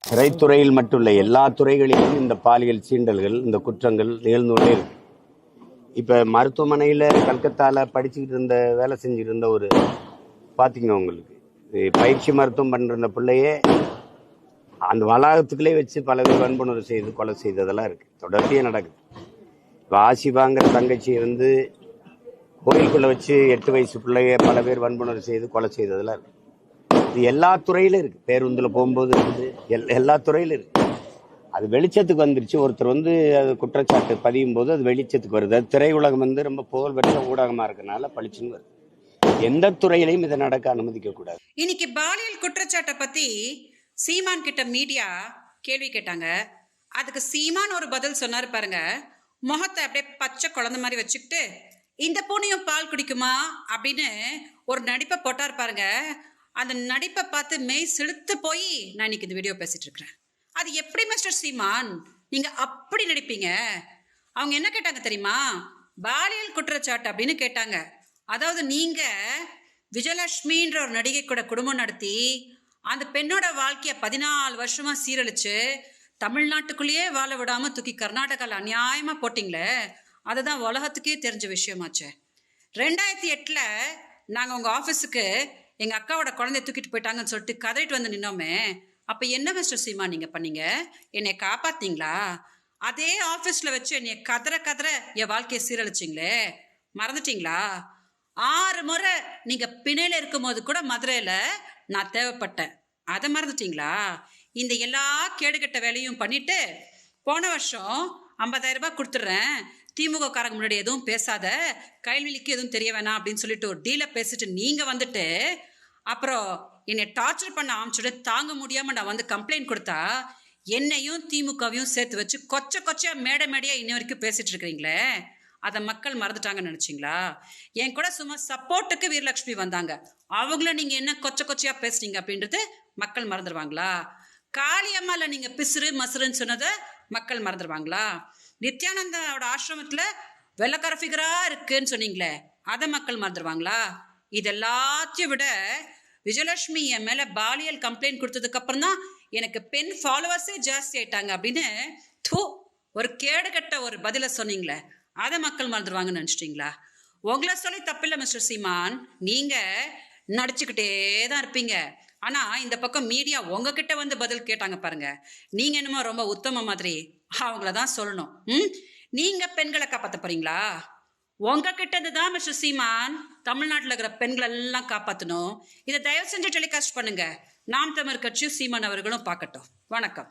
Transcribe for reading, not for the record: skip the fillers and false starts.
சிறைத்துறையில் மட்டுமல்ல, எல்லா துறைகளிலும் இந்த பாலியல் சீண்டல்கள், இந்த குற்றங்கள் நிகழ்ந்துள்ளே இருக்கு. இப்ப மருத்துவமனையில கல்கத்தால படிச்சுக்கிட்டு இருந்த, வேலை செஞ்சுட்டு இருந்த ஒரு பாத்தீங்கன்னா உங்களுக்கு பயிற்சி மருத்துவம் பண்ற பிள்ளையே அந்த வளாகத்துக்குள்ளே வச்சு பல பேர் வன்புணர்வு செய்து கொலை செய்ததெல்லாம் இருக்கு, தொடர்ச்சியே நடக்குது. இப்போ ஆசிபாங்கிற தங்கச்சியை கோயிலுக்குள்ள வச்சு 8 வயசு பிள்ளைய பல பேர் வன்புணர்வு செய்து கொலை செய்ததெல்லாம் இருக்கு. இது எல்லா துறையிலும் இருக்கு. பேருந்துல போகும்போது இருக்குது, எல்லா துறையிலும் இருக்கு. அது வெளிச்சத்துக்கு வந்துருச்சு. ஒருத்தர் அது குற்றச்சாட்டு பதியும் போது அது வெளிச்சத்துக்கு வருது. அது திரையுலகம் ரொம்ப புகழ்பெற்ற ஊடகமா இருக்கனால பளிச்சுன்னு வருது. எந்த துறையிலையும் இதை நடக்க அனுமதிக்க கூடாது. இன்னைக்கு பாலியல் குற்றச்சாட்டை பத்தி சீமான் கிட்ட மீடியா கேள்வி கேட்டாங்க. அதுக்கு சீமான் ஒரு பதில் சொன்னாரு பாருங்க. முகத்தை அப்படியே பச்சை குழந்தை மாதிரி வச்சுக்கிட்டு, இந்த பூனையும் பால் குடிக்குமா அப்படின்னு ஒரு நடிப்பை போட்டார் பாருங்க. அந்த நடிப்பை பார்த்து மெய் செலுத்து போய் நான் இன்னைக்கு இந்த வீடியோ பேசிட்டு இருக்கிறேன். அது எப்படி மிஸ்டர் சீமான் நீங்க அப்படி நடிப்பீங்க? அவங்க என்ன கேட்டாங்க தெரியுமா? பாலியல் குற்றச்சாட்டு அப்படின்னு கேட்டாங்க. அதாவது நீங்க விஜயலட்சுமின்ற ஒரு நடிகை கூட குடும்பம் நடத்தி அந்த பெண்ணோட வாழ்க்கைய 14 வருஷமா சீரழிச்சு தமிழ்நாட்டுக்குள்ளேயே வாழ விடாம தூக்கி கர்நாடகாவில் அநியாயமா போட்டிங்களே, அதுதான் உலகத்துக்கே தெரிஞ்ச விஷயமாச்சு. 2008 நாங்கள் உங்கள் ஆஃபீஸுக்கு எங்கள் அக்காவோட குழந்தைய தூக்கிட்டு போயிட்டாங்கன்னு சொல்லிட்டு கதறிட்டு வந்து நின்னோமே, அப்போ என்ன மிஸ்டர் சீமா நீங்கள் பண்ணீங்க? என்னை காப்பாத்தீங்களா? அதே ஆஃபீஸில் வச்சு என்னை கதற என் வாழ்க்கையை சீரழிச்சிங்களே, மறந்துட்டீங்களா? 6 முறை நீங்கள் பிணையில் இருக்கும்போது கூட மதுரையில் நான் தேவைப்பட்டேன், அதை மறந்துட்டீங்களா? இந்த எல்லா கேடுகட்ட வேலையும் பண்ணிட்டு போன வருஷம் 50,000 ரூபாய் கொடுத்துட்றேன், திமுக காரங்க முன்னாடி எதுவும் பேசாத, கைல்வெளிக்கு எதுவும் தெரிய வேணாம் அப்படின்னு சொல்லிட்டு ஒரு டீலை பேசிட்டு நீங்கள் வந்துட்டு அப்புறம் என்னை டார்ச்சர் பண்ண ஆரம்பிச்சுட்டு தாங்க முடியாமல் நான் கம்ப்ளைண்ட் கொடுத்தா என்னையும் திமுகவையும் சேர்த்து வச்சு கொச்சையா மேடையாக இன்ன வரைக்கும் பேசிட்டு இருக்கிறீங்களே, அதை மக்கள் மறந்துட்டாங்கன்னு நினச்சிங்களா? என் கூட சும்மா சப்போர்ட்டுக்கு வீரலட்சுமி வந்தாங்க, அவங்கள நீங்கள் என்ன கொச்சையாக பேசுறீங்க அப்படின்றது மக்கள் மறந்துடுவாங்களா? காளியம்மாவில் நீங்கள் பிசுறு மசுறுன்னு சொன்னதை மக்கள் மறந்துடுவாங்களா? நித்யானந்தாவோட ஆசிரமத்தில் வெள்ளக்கார ஃபிகராக இருக்குன்னு சொன்னீங்களே, அதை மக்கள் மறந்துடுவாங்களா? இதெல்லாத்தையும் விட விஜயலட்சுமி என் மேலே பாலியல் கம்ப்ளைண்ட் கொடுத்ததுக்கு அப்புறம் தான் எனக்கு பெண் ஃபாலோவர்ஸே ஜாஸ்தி ஆயிட்டாங்க அப்படின்னு ஒரு கேடுகட்ட ஒரு பதிலை சொன்னீங்களே, அதை மக்கள் மறந்துடுவாங்கன்னு நினச்சிட்டிங்களா? உங்களை சொல்லி தப்பில்லை மிஸ்டர் சீமான், நீங்கள் நடிச்சுக்கிட்டே தான் இருப்பீங்க. ஆனால் இந்த பக்கம் மீடியா உங்ககிட்ட பதில் கேட்டாங்க பாருங்க, நீங்கள் என்னமோ ரொம்ப உத்தம மாதிரி அவங்கள தான் சொல்லணும். நீங்கள் பெண்களை காப்பாற்ற போறீங்களா? உங்ககிட்ட தான் மிஸ்டர் சீமான் தமிழ்நாட்டில் இருக்கிற பெண்கள் எல்லாம் காப்பாற்றணும். இதை தயவு செஞ்சு டெலிகாஸ்ட் பண்ணுங்க. நாம் தமிழர் கட்சியும் சீமான் அவர்களும் பார்க்கட்டும். வணக்கம்.